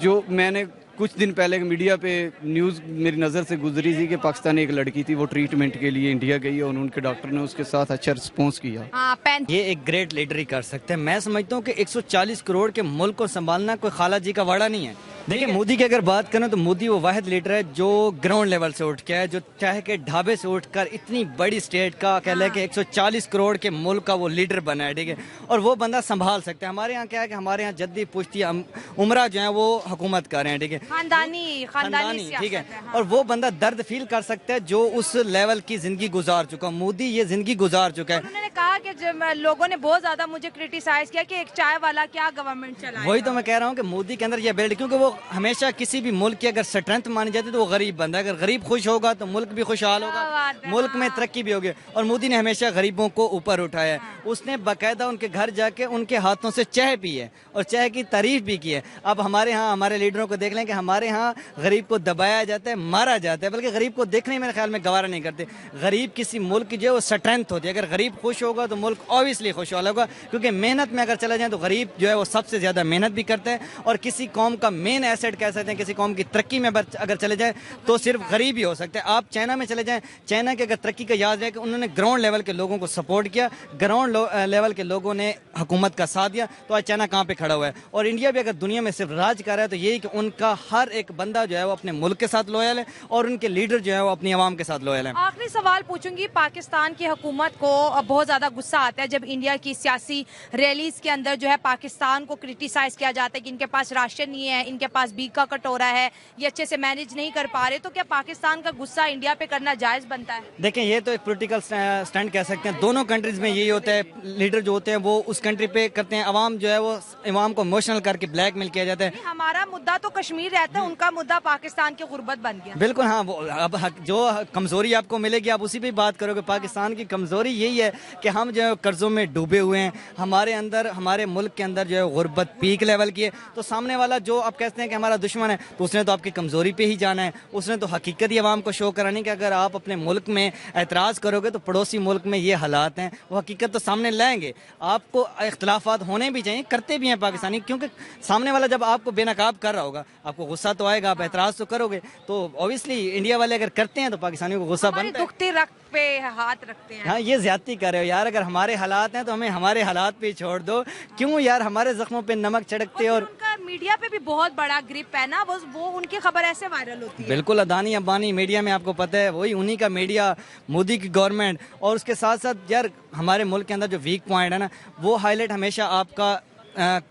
जो मैंने कुछ दिन पहले मीडिया पे न्यूज़ मेरी नज़र से गुजरी थी कि पाकिस्तान एक लड़की थी, वो ट्रीटमेंट के लिए इंडिया गई और उनके डॉक्टर ने उसके साथ अच्छा रिस्पॉन्स किया। ये एक ग्रेट लीडर ही कर सकते हैं। मैं समझता हूँ कि 140 करोड़ के मुल्क को संभालना कोई खाला जी का वाड़ा नहीं है। देखिए, मोदी की अगर बात करें तो मोदी वो वाहिद लीडर है जो ग्राउंड लेवल से उठ के है, जो चाहे के ढाबे से उठकर इतनी बड़ी स्टेट का कह ले कि 140 करोड़ के मुल्क का वो लीडर बना है। ठीक है, और वो बंदा संभाल सकता है। हमारे यहाँ क्या है कि हमारे यहाँ जद्दी पुश्ती उमरा जो है वो हुकूमत कर रहे हैं। ठीक है, खानदानी ठीक है, और वो बंदा दर्द फील कर सकता है जो उस लेवल की जिंदगी गुजार चुका। मोदी ये जिंदगी गुजार चुका है। उन्होंने कहा कि जब लोगों ने बहुत ज्यादा मुझे क्रिटिसाइज किया कि एक चाय वाला क्या गवर्नमेंट चलाएगा। वही तो मैं कह रहा हूँ कि मोदी के अंदर ये बिल्ड, क्योंकि वो हमेशा किसी भी मुल्क की अगर स्ट्रेंथ मानी जाती है तो वो गरीब बंदा है। अगर गरीब खुश होगा तो मुल्क भी खुशहाल होगा, मुल्क में तरक्की भी होगी। और मोदी ने हमेशा गरीबों को ऊपर उठाया है। उसने बाकायदा उनके घर जाके उनके हाथों से चाय पी है और चाय की तारीफ भी की है। अब हमारे यहाँ हमारे लीडरों को देख लें कि हमारे यहाँ गरीब को दबाया जाता है, मारा जाता है, बल्कि गरीब को देखने मेरे ख्याल में गवारा नहीं करते। गरीब किसी मुल्क की जो है वो स्ट्रेंथ होती है। अगर गरीब खुश होगा तो मुल्क ऑब्वियसली खुशहाल होगा, क्योंकि मेहनत में अगर चला जाए तो गरीब जो है वो सबसे ज्यादा मेहनत भी करते हैं। और किसी कौम का मेन एसेट कह सकते हैं, किसी कौम की तरक्की में अगर चले जाए तो सिर्फ गरीब ही हो सकते हैं। आप चाइना में चले जाएं, चाइना की अगर तरक्की का याद रहे कि उन्होंने ग्राउंड लेवल के लोगों को सपोर्ट किया, ग्राउंड लेवल के लोगों ने हुकूमत का साथ दिया, तो आज चाइना कहाँ पे खड़ा हुआ है। और इंडिया भी अगर दुनिया में सिर्फ राज कर रहा है तो यही कि उनका हर एक बंदा जो है वो अपने मुल्क के साथ लॉयल है और उनके लीडर जो है वो अपनी आवाम के साथ लॉयल है। आखिरी सवाल पूछूंगी, पाकिस्तान की हुकूमत को बहुत ज्यादा गुस्सा आता है जब इंडिया की सियासी रैलीज के अंदर जो है पाकिस्तान को क्रिटिसाइज किया जाता है कि इनके पास राशन नहीं है, इनके पास बीक का कटोरा है, ये अच्छे से मैनेज नहीं कर पा रहे। तो क्या पाकिस्तान का गुस्सा इंडिया पे करना जायज बनता है? देखें, ये तो एक पॉलिटिकल स्टैंड कह सकते हैं। दोनों कंट्रीज में यही होता है, लीडर जो होते हैं वो उस कंट्री पे करते हैं, अवाम जो है वो अवाम को इमोशनल करके ब्लैकमेल किया जाता है। हमारा मुद्दा तो कश्मीर रहता है, उनका मुद्दा पाकिस्तान की गुर्बत बन गया। बिल्कुल, हाँ, वो अब जो कमजोरी आपको मिलेगी आप उसी पे बात करोगे। पाकिस्तान की कमजोरी यही है कि हम जो है कर्जों में डूबे हुए हैं, हमारे अंदर हमारे मुल्क के अंदर जो है गुर्बत पीक लेवल की है। तो सामने वाला जो आप कहते हैं कि हमारा दुश्मन है, तो उसने तो आपकी कमजोरी पे ही जाना है, उसने तो हकीकत ही अवाम को शो करानी कि अगर आप अपने मुल्क में एतराज़ करोगे तो पड़ोसी मुल्क में ये हालात हैं, वो हकीकत तो सामने लाएंगे। आपको इख्तलाफात होने भी चाहिए, करते भी हैं पाकिस्तानी, क्योंकि सामने वाला जब आपको बेनकाब कर रहा होगा आपको गुस्सा तो आएगा, आप एतराज़ तो करोगे। तो ऑब्वियसली इंडिया वाले अगर करते हैं तो पाकिस्तानियों को गुस्सा बनता है। दुखती रख पे हाथ रखते हैं। हाँ, ये ज्यादती कर रहे हो यार। अगर हमारे हालात हैं तो हमें हमारे हालात पे छोड़ दो, क्यों यार हमारे जख्मों पे नमक छिड़कते। और उनका मीडिया पे भी बहुत बड़ा ग्रिप है ना, वो उनकी खबर ऐसे वायरल होती है। बिल्कुल, अदानी अंबानी मीडिया में आपको पता है वही उन्हीं का मीडिया, मोदी की गवर्नमेंट। और उसके साथ साथ यार हमारे मुल्क के अंदर जो वीक पॉइंट है ना, वो हाईलाइट हमेशा आपका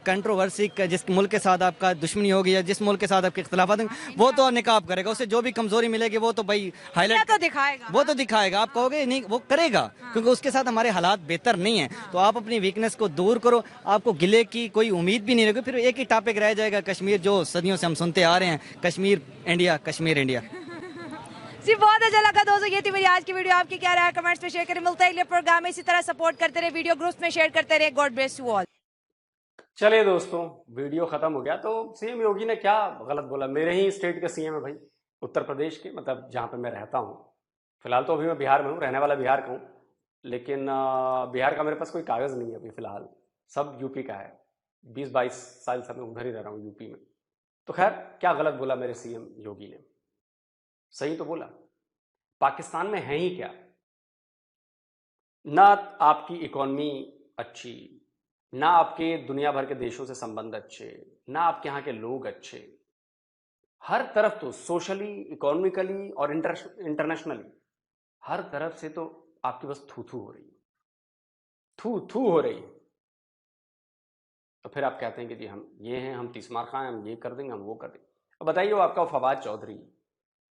कंट्रोवर्सी, जिस मुल्क के साथ आपका दुश्मनी होगी या जिस मुल्क के साथ आपके इख्तलाफात होंगे वो तो निकाब करेगा। उसे जो भी कमजोरी मिलेगी वो तो भाई हाईलाइट तो दिखाएगा, वो तो दिखाएगा। आप कहोगे नहीं, वो करेगा, क्योंकि उसके साथ हमारे हालात बेहतर नहीं है। तो आप अपनी वीकनेस को दूर करो, आपको गिले की कोई उम्मीद भी नहीं रहेगी। फिर एक ही टॉपिक रह जाएगा, कश्मीर, जो सदियों से हम सुनते आ रहे हैं, कश्मीर इंडिया, कश्मीर इंडिया। जी, बहुत अच्छा लगा दोस्तों, ये थी मेरी आज की वीडियो। आपकी क्या राय है कमेंट्स में शेयर करें। मिलता है अगले प्रोग्राम में, इसी तरह सपोर्ट करते रहे, वीडियो ग्रुप्स में शेयर करते रहे। God bless you all. चलिए दोस्तों, वीडियो खत्म हो गया। तो सीएम योगी ने क्या गलत बोला? मेरे ही स्टेट के सीएम है भाई, उत्तर प्रदेश के, मतलब जहाँ पे मैं रहता हूँ। फिलहाल तो अभी मैं बिहार में हूँ, रहने वाला बिहार का हूँ, लेकिन बिहार का मेरे पास कोई कागज़ नहीं है अभी फिलहाल, सब यूपी का है। 20-22 साल से मैं उधर ही रह रहा हूँ यूपी में। तो खैर, क्या गलत बोला मेरे सीएम योगी ने? सही तो बोला। पाकिस्तान में है ही क्या, ना आपकी इकोनॉमी अच्छी, ना आपके दुनिया भर के देशों से संबंध अच्छे, ना आपके यहाँ के लोग अच्छे। हर तरफ तो सोशली, इकोनॉमिकली और इंटरनेशनली हर तरफ से तो आपकी बस थू थू हो रही है, थू थू हो रही है। तो फिर आप कहते हैं कि जी हम ये हैं, हम तीसमार खां हैं, हम ये कर देंगे, हम वो कर देंगे। अब बताइए, वो आपका फवाद चौधरी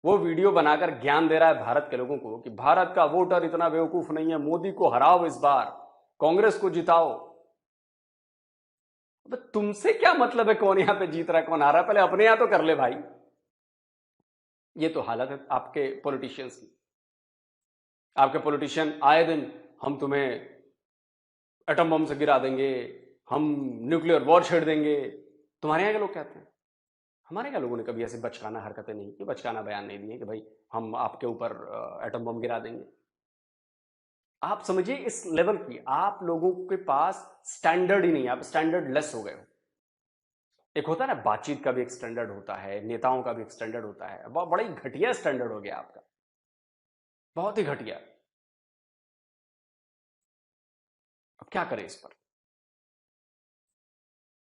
वो वीडियो बनाकर ज्ञान दे रहा है भारत के लोगों को कि भारत का वोटर इतना बेवकूफ नहीं है, मोदी को हराओ, इस बार कांग्रेस को जिताओ। अब तुमसे क्या मतलब है कौन यहां पे जीत रहा है, कौन आ रहा है? पहले अपने यहां तो कर ले भाई। ये तो हालत है आपके पॉलिटिशियंस की। आपके पॉलिटिशियन आए दिन हम तुम्हें एटम बम से गिरा देंगे, हम न्यूक्लियर वॉर छेड़ देंगे। तुम्हारे यहाँ के लोग कहते हैं। हमारे यहाँ लोगों ने कभी ऐसे बचकाना हरकतें नहीं की, बचकाना बयान नहीं दिए कि भाई हम आपके ऊपर एटम बम गिरा देंगे। आप समझिए इस लेवल की आप लोगों के पास स्टैंडर्ड ही नहीं है, आप स्टैंडर्ड लेस हो गए हो। एक होता है ना, बातचीत का भी एक स्टैंडर्ड होता है, नेताओं का भी एक स्टैंडर्ड होता है। बड़ा ही घटिया स्टैंडर्ड हो गया आपका, बहुत ही घटिया। अब क्या करें इस पर?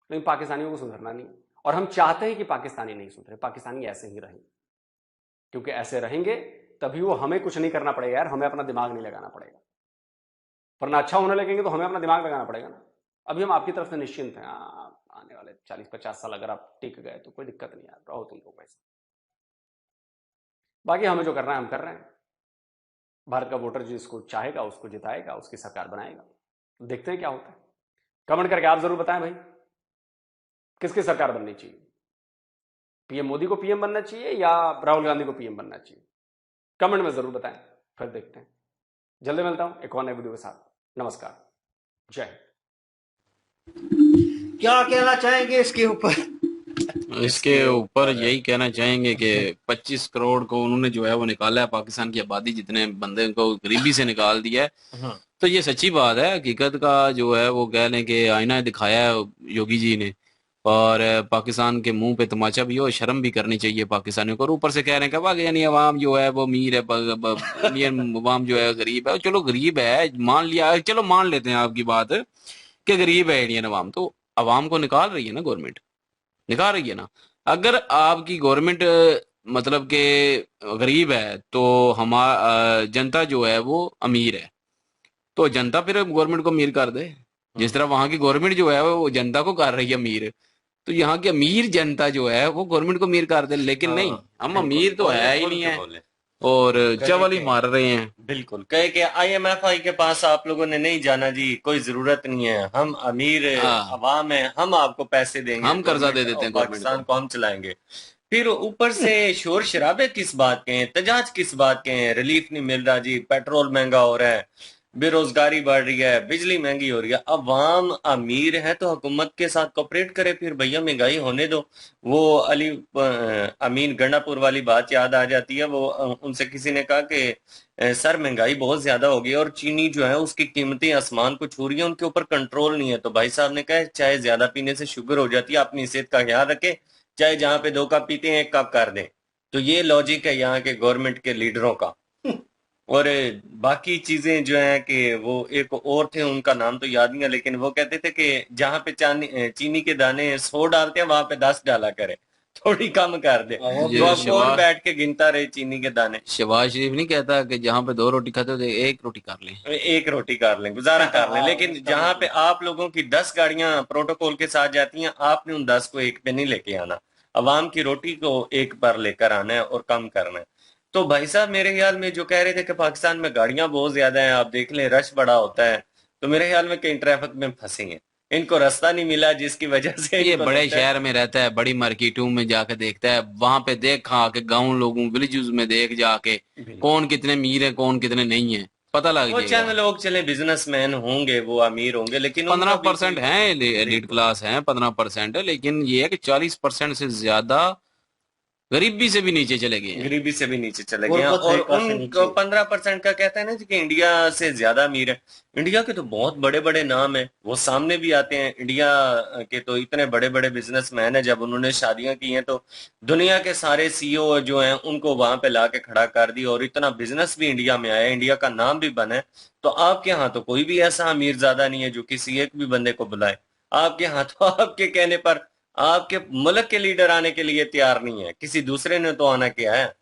लेकिन पाकिस्तानियों को सुधरना नहीं, और हम चाहते हैं कि पाकिस्तानी नहीं सुधरे, पाकिस्तानी ऐसे ही रहें, क्योंकि ऐसे रहेंगे तभी वो हमें कुछ नहीं करना पड़ेगा यार, हमें अपना दिमाग नहीं लगाना पड़ेगा। वरना अच्छा होने लगेंगे तो हमें अपना दिमाग लगाना पड़ेगा ना। अभी हम आपकी तरफ से निश्चिंत हैं, आने वाले 40-50 साल अगर आप टिक गए तो कोई दिक्कत नहीं यार, रहो तुम लोग वैसे। बाकी हमें जो करना है हम कर रहे हैं। भारत का वोटर जिसको चाहेगा उसको जिताएगा, उसकी सरकार बनाएगा। देखते हैं क्या होता है। कमेंट करके आप जरूर बताएं भाई, किसकी सरकार बननी चाहिए? पीएम मोदी को पीएम बनना चाहिए या राहुल गांधी को पीएम बनना चाहिए? कमेंट में जरूर बताएं, फिर देखते हैं। जल्दी मिलता हूं एक और नए वीडियो के साथ। नमस्कार, जय हिंद। क्या कहना चाहेंगे इसके ऊपर? इसके ऊपर यही कहना चाहेंगे कि 25 करोड़ को उन्होंने जो है वो निकाला है, पाकिस्तान की आबादी जितने बंदे को गरीबी से निकाल दिया है। तो ये सच्ची बात है, हकीकत का जो है वो कह लें कि आईना दिखाया है योगी जी ने, और पाकिस्तान के मुंह पे तमाचा भी हो, शर्म भी करनी चाहिए पाकिस्तानियों को। और ऊपर से कह रहे हैं कि वाकई यानी अवाम जो है वो अमीर है, इंडियन अवाम जो है गरीब है। चलो गरीब है, मान लिया, चलो मान लेते हैं आपकी बात कि गरीब है इंडियन अवाम, तो अवाम को निकाल रही है ना गवर्नमेंट, निकाल रही है ना। अगर आपकी गवर्नमेंट मतलब के गरीब है तो हमारा जनता जो है वो अमीर है, तो जनता फिर गवर्नमेंट को अमीर कर दे, जिस तरह वहां की गवर्नमेंट जो है वो जनता को कर रही है अमीर। तो यहाँ की अमीर जनता जो है वो गवर्नमेंट को अमीर कर दे, लेकिन नहीं, हम अमीर तो है ही नहीं है और चवल ही मार रहे हैं। बिल्कुल कहे कि IMFI के पास आप लोगों ने नहीं जाना जी, कोई जरूरत नहीं है, हम अमीर अवाम है, हम आपको पैसे देंगे, हम कर्जा दे देते हैं, पाकिस्तान को हम चलाएंगे। फिर ऊपर से शोर शराबे किस बात के हैं, तजाज किस बात के हैं? रिलीफ नहीं मिल रहा जी, पेट्रोल महंगा हो रहा है, बेरोजगारी बढ़ रही है, बिजली महंगी हो रही है। अवाम अमीर है तो हुकूमत के साथ कोऑपरेट करे, फिर भैया महंगाई होने दो। वो अली अमीन गंडापुर वाली बात याद आ जाती है। वो उनसे किसी ने कहा कि सर महंगाई बहुत ज्यादा हो गई और चीनी जो है उसकी कीमतें आसमान को छू रही है, उनके ऊपर कंट्रोल नहीं है। तो भाई साहब ने कहा चाहे ज्यादा पीने से शुगर हो जाती है, अपनी सेहत का ख्याल रखे, चाहे जहां पे 2 कप पीते हैं 1 कप कर दें। तो ये लॉजिक है यहाँ के गवर्नमेंट के लीडरों का। और बाकी चीजें जो है कि वो एक और थे, उनका नाम तो याद नहीं है, लेकिन वो कहते थे कि जहां पे चीनी के दाने 100 डालते हैं वहां पे 10 डाला करे, थोड़ी कम कर दे। तो अब कौन बैठ के गिनता रहे चीनी के दाने? शहबाज शरीफ नहीं कहता कि जहां पे 2 रोटी खाते हो 1 रोटी कर लें, 1 रोटी कर लें, गुजारा कर लें। लेकिन जहां पे आप लोगों की 10 गाड़ियां प्रोटोकॉल के साथ जाती हैं, आपने उन 10 को 1 पे नहीं लेके आना, अवाम की रोटी को 1 पर लेकर आना है और कम करना है। तो भाई साहब मेरे ख्याल में जो कह रहे थे कि पाकिस्तान में गाड़ियां बहुत ज्यादा हैं, आप देख लें रश बड़ा होता है, तो मेरे ख्याल में कहीं ट्रैफिक में फंसेंगे, इनको रास्ता नहीं मिला, जिसकी वजह से ये बड़े शहर में रहता है, बड़ी मार्केटों में जाके देखता है, वहां पे देखा के गांव लोगों विलेजेस में देख जाके कौन कितने अमीर है कौन कितने नहीं है, पता लग वो चाहे लोग चले बिजनेसमैन होंगे, वो अमीर होंगे, लेकिन 15% है एलीट क्लास है, 15% है, लेकिन ये है कि 40% से ज्यादा गरीबी से भी नीचे चले गए हैं। गरीबी से भी नीचे चले गए हैं। गुर्बत और रेखा से उनको नीचे। 15% का कहता है ना जी कि इंडिया से ज्यादा अमीर है। इंडिया के तो बहुत बड़े बड़े नाम है, वो सामने भी आते हैं। इंडिया के तो इतने बड़े बड़े बिजनेसमैन है, जब उन्होंने शादियां की हैं तो दुनिया के सारे सीईओ जो हैं उनको वहां पे लाके खड़ा कर दिया, और इतना बिजनेस भी इंडिया में आया, इंडिया का नाम भी बना है। तो आपके यहाँ तो कोई भी ऐसा अमीर ज्यादा नहीं है जो किसी एक भी बंदे को बुलाए। आपके यहाँ तो आपके कहने पर आपके मुल्क के लीडर आने के लिए तैयार नहीं है, किसी दूसरे ने तो आना क्या है,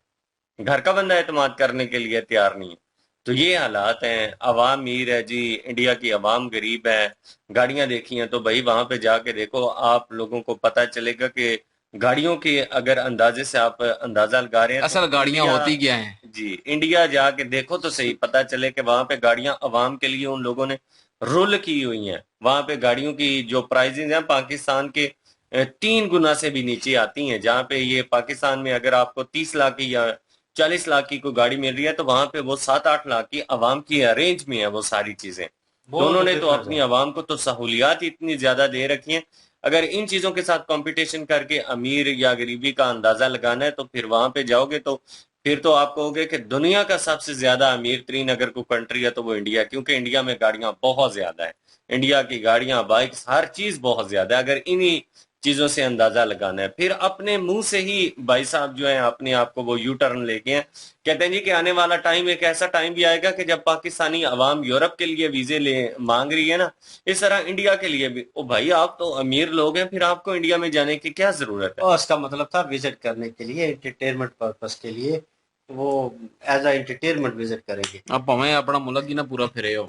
घर का बंदा एतमाद करने के लिए तैयार नहीं है। तो ये हालात हैं। अवाम अमीर है जी, इंडिया की अवाम गरीब है। गाड़ियां देखी हैं तो भाई वहां पे जाके देखो, आप लोगों को पता चलेगा कि गाड़ियों के अगर अंदाजे से आप अंदाजा लगा रहे हैं असल तो गाड़ियां इंडिया, होती क्या हैं? जी इंडिया जाके देखो तो सही, पता चले कि वहां पे गाड़ियां अवाम के लिए उन लोगों ने रूल की हुई हैं। वहां पे गाड़ियों की जो प्राइसिंग है पाकिस्तान के 3 गुना से भी नीचे आती हैं। जहां पे ये पाकिस्तान में अगर आपको 30 लाख की या 40 लाख की कोई गाड़ी मिल रही है, तो वहां पे वो 7-8 लाख की अवाम की रेंज में है वो सारी चीजें। तो बहुत उन्होंने तो डिफरेंस अपनी है। अवाम को तो सहूलियात इतनी ज्यादा दे रखी हैं। अगर इन चीजों के साथ कंपटीशन करके अमीर या गरीबी का अंदाजा लगाना है तो फिर वहां पे जाओगे तो फिर तो आप कहोगे कि दुनिया का सबसे ज्यादा अमीर तरीन अगर कोई कंट्री है तो वो इंडिया, क्योंकि इंडिया में गाड़ियां बहुत ज्यादा है। इंडिया की गाड़ियां, बाइक्स, हर चीज बहुत ज्यादा है। अगर इन्हीं चीजों से अंदाजा लगाना है, फिर अपने मुंह से ही भाई साहब जो है अपने आप को वो यू टर्न लेके हैं। कहते हैं जी कि आने वाला टाइम एक ऐसा टाइम भी आएगा कि जब पाकिस्तानी अवाम यूरोप के लिए वीजे ले मांग रही है ना, इस तरह इंडिया के लिए भी। ओ भाई, आप तो अमीर लोग हैं, फिर आपको इंडिया में जाने की क्या जरूरत है? और उसका मतलब था विजिट करने के लिए, एंटरटेनमेंट पर्पस के लिए, वो एज अ एंटरटेनमेंट विजिट करेंगे। अब हमें अपना मुल्क ही ना पूरा फिरे हो।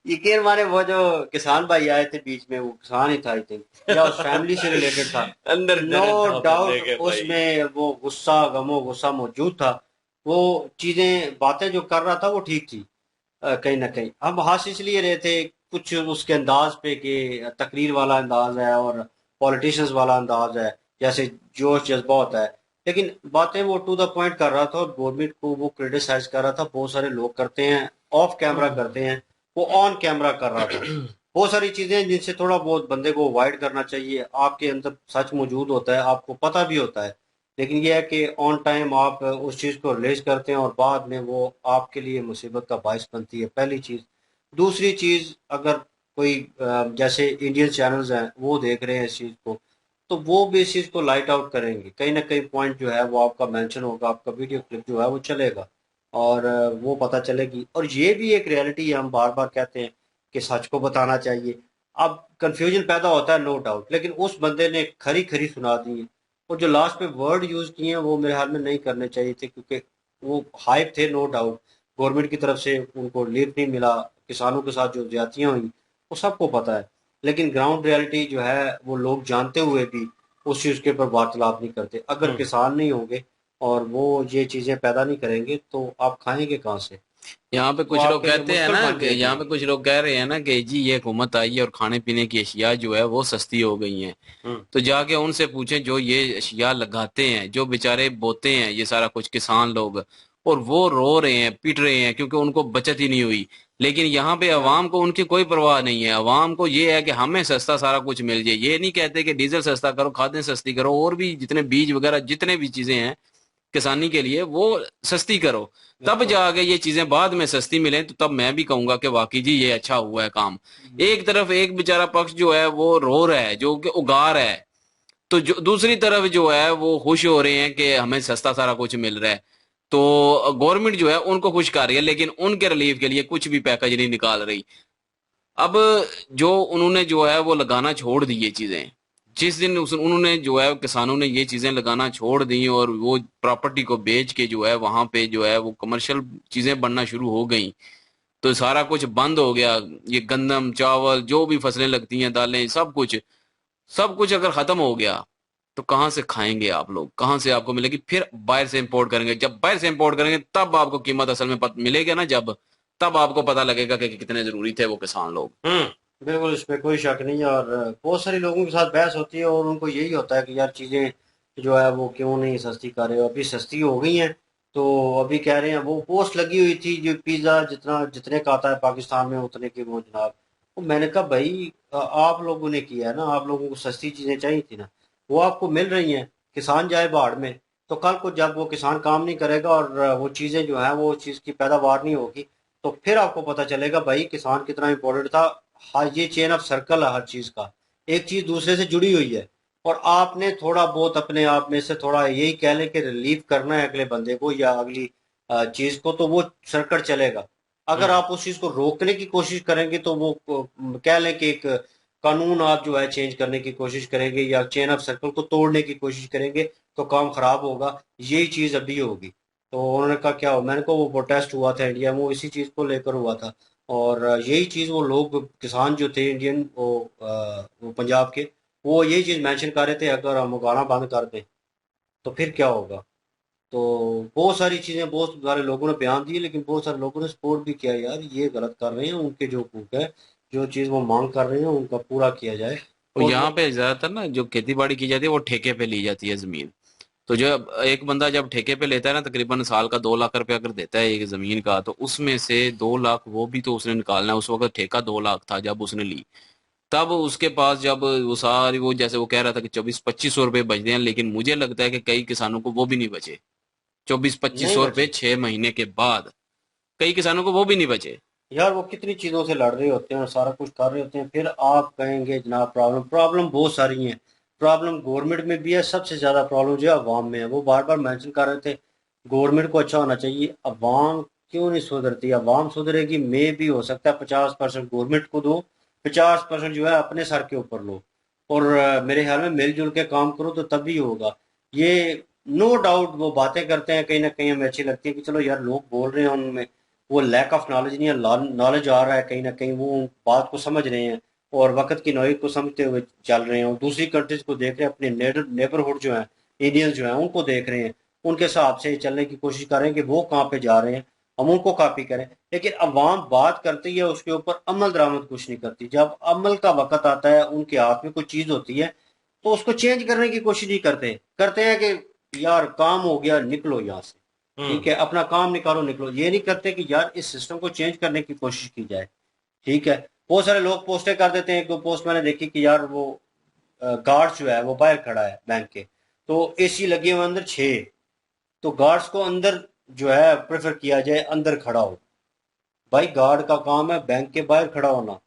यकीन माने वो जो किसान भाई आए थे बीच में, वो किसान ही था आई थिंक, या उस फैमिली से रिलेटेड था। अंदर नो दर्द था डाउट बंदे के भाई। उसमें वो गुस्सा, गमो गुस्सा मौजूद था। वो चीजें, बातें जो कर रहा था वो ठीक थी। कहीं ना कहीं हम हंस इसलिए रहे थे कुछ उसके अंदाज पे कि तकरीर वाला अंदाज है और पॉलिटिशियंस वाला अंदाज है, जैसे जोश जज्बा होता है। लेकिन बातें वो टू द पॉइंट कर रहा था और गवर्नमेंट को वो क्रिटिसाइज कर रहा था। बहुत सारे लोग करते हैं, ऑफ कैमरा करते हैं, वो ऑन कैमरा कर रहा था। बहुत सारी चीजें हैं जिनसे थोड़ा बहुत बंदे को अवॉइड करना चाहिए। आपके अंदर सच मौजूद होता है, आपको पता भी होता है, लेकिन यह है कि ऑन टाइम आप उस चीज को रिलीज करते हैं और बाद में वो आपके लिए मुसीबत का बायस बनती है, पहली चीज। दूसरी चीज, अगर कोई जैसे इंडियन चैनल्स हैं वो देख रहे हैं इस चीज को, तो वो भी इस चीज को लाइट आउट करेंगे। कहीं ना कहीं पॉइंट जो है वो आपका मेंशन होगा, आपका वीडियो क्लिप जो है वो चलेगा और वो पता चलेगी। और ये भी एक रियलिटी है, हम बार बार कहते हैं कि सच को बताना चाहिए। अब कंफ्यूजन पैदा होता है नो डाउट, लेकिन उस बंदे ने खरी खरी सुना दी है। और जो लास्ट पे वर्ड यूज किए हैं वो मेरे ख्याल में नहीं करने चाहिए थे, क्योंकि वो हाइप थे नो डाउट। गवर्नमेंट की तरफ से उनको लीड नहीं मिला, किसानों के साथ जो ज्यादतियां हुई वो सबको पता है। लेकिन ग्राउंड रियलिटी जो है वो लोग जानते हुए भी उस चीज के ऊपर वार्तालाप नहीं करते। अगर किसान नहीं होंगे और वो ये चीजें पैदा नहीं करेंगे तो आप खाएंगे कहाँ से? यहाँ पे वो कुछ लोग आपके लिए कहते हैं मुश्किल ना बन कि जाएगी। यहाँ पे कुछ लोग कह रहे हैं ना कि जी ये हुकूमत आई है और खाने पीने की अशिया जो है वो सस्ती हो गई हैं। तो जाके उनसे पूछें जो ये अशिया लगाते हैं, जो बेचारे बोते हैं ये सारा कुछ किसान लोग, और वो रो रहे हैं, पीट रहे हैं क्योंकि उनको बचत ही नहीं हुई। लेकिन यहाँ पे अवाम को उनकी कोई परवाह नहीं है। अवाम को ये है कि हमें सस्ता सारा कुछ मिल जाए। ये नहीं कहते कि डीजल सस्ता करो, खादें सस्ती करो, और भी जितने बीज वगैरह जितने भी चीजें हैं किसानी के लिए वो सस्ती करो। तब जाके ये चीजें बाद में सस्ती मिलें तो तब मैं भी कहूंगा कि वाकई जी ये अच्छा हुआ है काम। एक तरफ एक बेचारा पक्ष जो है वो रो रहा है, जो कि उगा रहा है, तो जो दूसरी तरफ जो है वो खुश हो रहे हैं कि हमें सस्ता सारा कुछ मिल रहा है। तो गवर्नमेंट जो है उनको खुश कर रही है, लेकिन उनके रिलीफ के लिए कुछ भी पैकेज नहीं निकाल रही। अब जो उन्होंने जो है वो लगाना छोड़ दी ये चीजें, जिस दिन उन्होंने जो है किसानों ने ये चीजें लगाना छोड़ दी और वो प्रॉपर्टी को बेच के जो है वहां पे जो है वो कमर्शियल चीजें बनना शुरू हो गई, तो सारा कुछ बंद हो गया। ये गंदम, चावल, जो भी फसलें लगती हैं, दालें, सब कुछ अगर खत्म हो गया तो कहाँ से खाएंगे आप लोग? कहाँ से आपको मिलेगी? फिर बाहर से इंपोर्ट करेंगे। जब बाहर से इंपोर्ट करेंगे तब आपको कीमत असल में मिलेगी ना, जब तब आपको पता लगेगा कि कितने जरूरी थे वो किसान लोग। बिल्कुल, इसमें कोई शक नहीं है। और बहुत सारे लोगों के साथ बहस होती है और उनको यही होता है कि यार चीजें जो है वो क्यों नहीं सस्ती कर रहे हो? अभी सस्ती हो गई हैं तो अभी कह रहे हैं। वो पोस्ट लगी हुई थी जो पिज्जा जितने का आता है पाकिस्तान में उतने की, वो जनाब। वो मैंने कहा भाई आप लोगों ने किया है ना, आप लोगों को सस्ती चीजें चाहिए थी ना, वो आपको मिल रही हैं। किसान जाए बाढ़ में, तो कल को जब वो किसान काम नहीं करेगा और वो चीजें जो है वो चीज की पैदावार नहीं होगी, तो फिर आपको पता चलेगा भाई किसान कितना इंपॉर्टेंट था। हाँ, ये चेन ऑफ सर्कल है हर चीज का, एक चीज दूसरे से जुड़ी हुई है। और आपने थोड़ा बहुत अपने आप में से थोड़ा यही कह लें कि रिलीव करना है अगले बंदे को या अगली चीज को, तो वो सर्कल चलेगा। अगर आप उस चीज को रोकने की कोशिश करेंगे तो वो कह लें कि एक कानून आप जो है चेंज करने की कोशिश करेंगे या चेन ऑफ सर्कल को तोड़ने की कोशिश करेंगे, तो काम खराब होगा। यही चीज अभी होगी। तो उन्होंने कहा क्या हो, मैंने कहा वो प्रोटेस्ट हुआ था इंडिया में, वो इसी चीज को लेकर हुआ था। और यही चीज वो लोग किसान जो थे इंडियन, वो पंजाब के, वो यही चीज मेंशन कर रहे थे, अगर हम उगाना बंद कर दें तो फिर क्या होगा। तो बहुत सारी चीजें बहुत सारे लोगों ने बयान दिए, लेकिन बहुत सारे लोगों ने सपोर्ट भी किया, यार ये गलत कर रहे हैं, उनके जो हकूक है, जो चीज वो मांग कर रहे हैं उनका पूरा किया जाए। और और यहाँ पे ज्यादातर ना जो खेती बाड़ी की जाती है वो ठेके पे ली जाती है जमीन। तो जो एक बंदा जब ठेके पे लेता है ना, तकरीबन साल का 2 लाख रुपया अगर देता है एक जमीन का, तो उसमें से 2 लाख वो भी तो उसने निकालना है। उस वक्त ठेका 2 लाख था जब उसने ली, तब उसके पास जब वो सारी वो जैसे वो कह रहा था कि 24-25 सौ रुपए बचते हैं, लेकिन मुझे लगता है कि कई किसानों को वो भी नहीं बचे। 24-25 नहीं सौ रुपए बचे 6 महीने के बाद कई किसानों को वो भी नहीं बचे। यार, वो कितनी चीजों से लड़ रहे होते हैं और सारा कुछ कर रहे होते हैं, फिर आप कहेंगे जनाब प्रॉब्लम प्रॉब्लम बहुत सारी हैं। प्रॉब्लम गवर्नमेंट में भी है, सबसे ज्यादा प्रॉब्लम जो है अवाम में है। वो बार बार मेंशन कर रहे थे गवर्नमेंट को अच्छा होना चाहिए, अवाम क्यों नहीं सुधरती। अवाम सुधरेगी मे भी हो सकता है 50% गवर्नमेंट को दो, 50% जो है अपने सर के ऊपर लो, और मेरे ख्याल में मिलजुल के काम करो तो तभी होगा ये। नो डाउट वो बातें करते हैं कहीं ना कहीं हमें अच्छी लगती है कि चलो यार लोग बोल रहे हैं, उनमें वो लैक ऑफ नॉलेज नहीं है, नॉलेज आ रहा है कहीं ना कहीं, वो बात को समझ रहे हैं और वक्त की नौयत को समझते हुए चल रहे हैं, और दूसरी कंट्रीज को देख रहे हैं, अपने नेबरहुड जो है, इंडियंस जो है उनको देख रहे हैं, उनके हिसाब से चलने की कोशिश कर रहे हैं कि वो कहाँ पे जा रहे हैं, हम उनको कॉपी करें। लेकिन अवाम बात करती है, उसके ऊपर अमल दरामद कुछ नहीं करती। जब अमल का वक्त आता है, उनके हाथ में कोई चीज होती है, तो उसको चेंज करने की कोशिश नहीं करते। करते हैं कि यार काम हो गया, निकलो यहाँ से, ठीक है, अपना काम निकालो निकलो। ये नहीं करते कि यार इस सिस्टम को चेंज करने की कोशिश की जाए, ठीक है। बहुत सारे लोग पोस्टें कर देते हैं। एक पोस्ट मैंने देखी कि यार वो गार्ड जो है वो बाहर खड़ा है बैंक के, तो एसी लगे हुए अंदर 6, तो गार्ड्स को अंदर जो है प्रेफर किया जाए अंदर खड़ा हो। भाई गार्ड का काम है बैंक के बाहर खड़ा होना,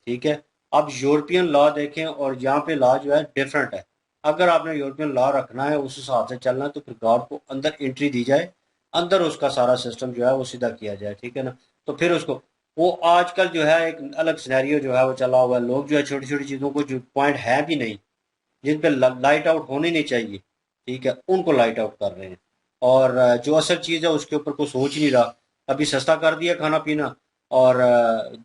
ठीक है। अब यूरोपियन लॉ देखें और यहाँ पे लॉ जो है डिफरेंट है। अगर आपने यूरोपियन लॉ रखना है, उस हिसाब से चलना है, तो फिर गार्ड को अंदर एंट्री दी जाए, अंदर उसका सारा सिस्टम जो है वो सीधा किया जाए, ठीक है ना। तो फिर उसको वो आजकल जो है एक अलग सिनेरियो जो है वो चला हुआ है। लोग जो है छोटी छोटी चीज़ों को, जो पॉइंट है भी नहीं, जिन पे लाइट आउट होनी नहीं चाहिए, ठीक है, उनको लाइट आउट कर रहे हैं। और जो असल चीज़ है उसके ऊपर कोई सोच नहीं रहा। अभी सस्ता कर दिया खाना पीना, और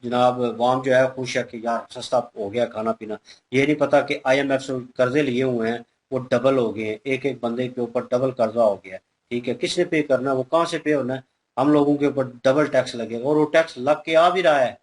जनाब वाम जो है खुश है कि यार सस्ता हो गया खाना पीना। ये नहीं पता कि IMF से कर्जे लिए हुए हैं वो डबल हो गए हैं, एक एक बंदे के ऊपर डबल कर्जा हो गया है, ठीक है। किसने पे करना है, वो कहाँ से पे होना है। हम लोगों के ऊपर डबल टैक्स लगेगा, और वो टैक्स लग के आ भी रहा है,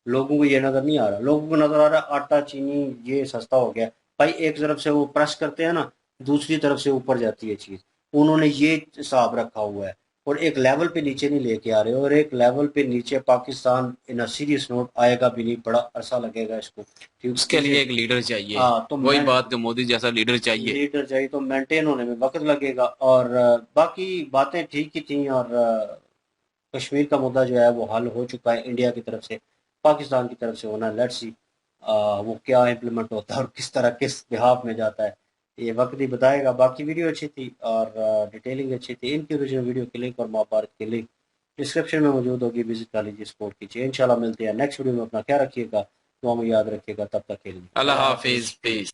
लोगों को ये नजर नहीं आ रहा। लोगों को नजर आ रहा है आटा चीनी ये सस्ता हो गया। भाई एक तरफ से वो प्रेस करते हैं ना, दूसरी तरफ से ऊपर जाती है चीज। उन्होंने ये हिसाब रखा हुआ है, और एक लेवल पे नीचे नहीं लेके आ रहे, और एक लेवल पे नीचे पाकिस्तान इन अ सीरियस नोट आएगा भी नहीं, बड़ा अरसा लगेगा इसको। उसके लिए एक लीडर चाहिए। हाँ, तो वही बात कि मोदी जैसा लीडर चाहिए। लीडर चाहिए, तो मेंटेन होने में वक्त लगेगा। और बाकी बातें ठीक ही थी। और कश्मीर का मुद्दा जो है वो हल हो चुका है इंडिया की तरफ से, पाकिस्तान की तरफ से होना। लेट्स सी वो क्या इम्प्लीमेंट होता है और किस तरह किस बिहाफ में जाता है, ये वक्त ही बताएगा। बाकी वीडियो अच्छी थी और डिटेलिंग अच्छी थी। इनकी ओरिजिनल वीडियो के लिंक और महाभारत के लिंक डिस्क्रिप्शन में मौजूद होगी, विजिट कर लीजिए, सपोर्ट कीजिए। इंशाल्लाह मिलते हैं नेक्स्ट वीडियो में। अपना ख्याल रखिएगा, दुआ में याद रखिएगा। तब तक के लिए अल्लाह हाफिज, पीस।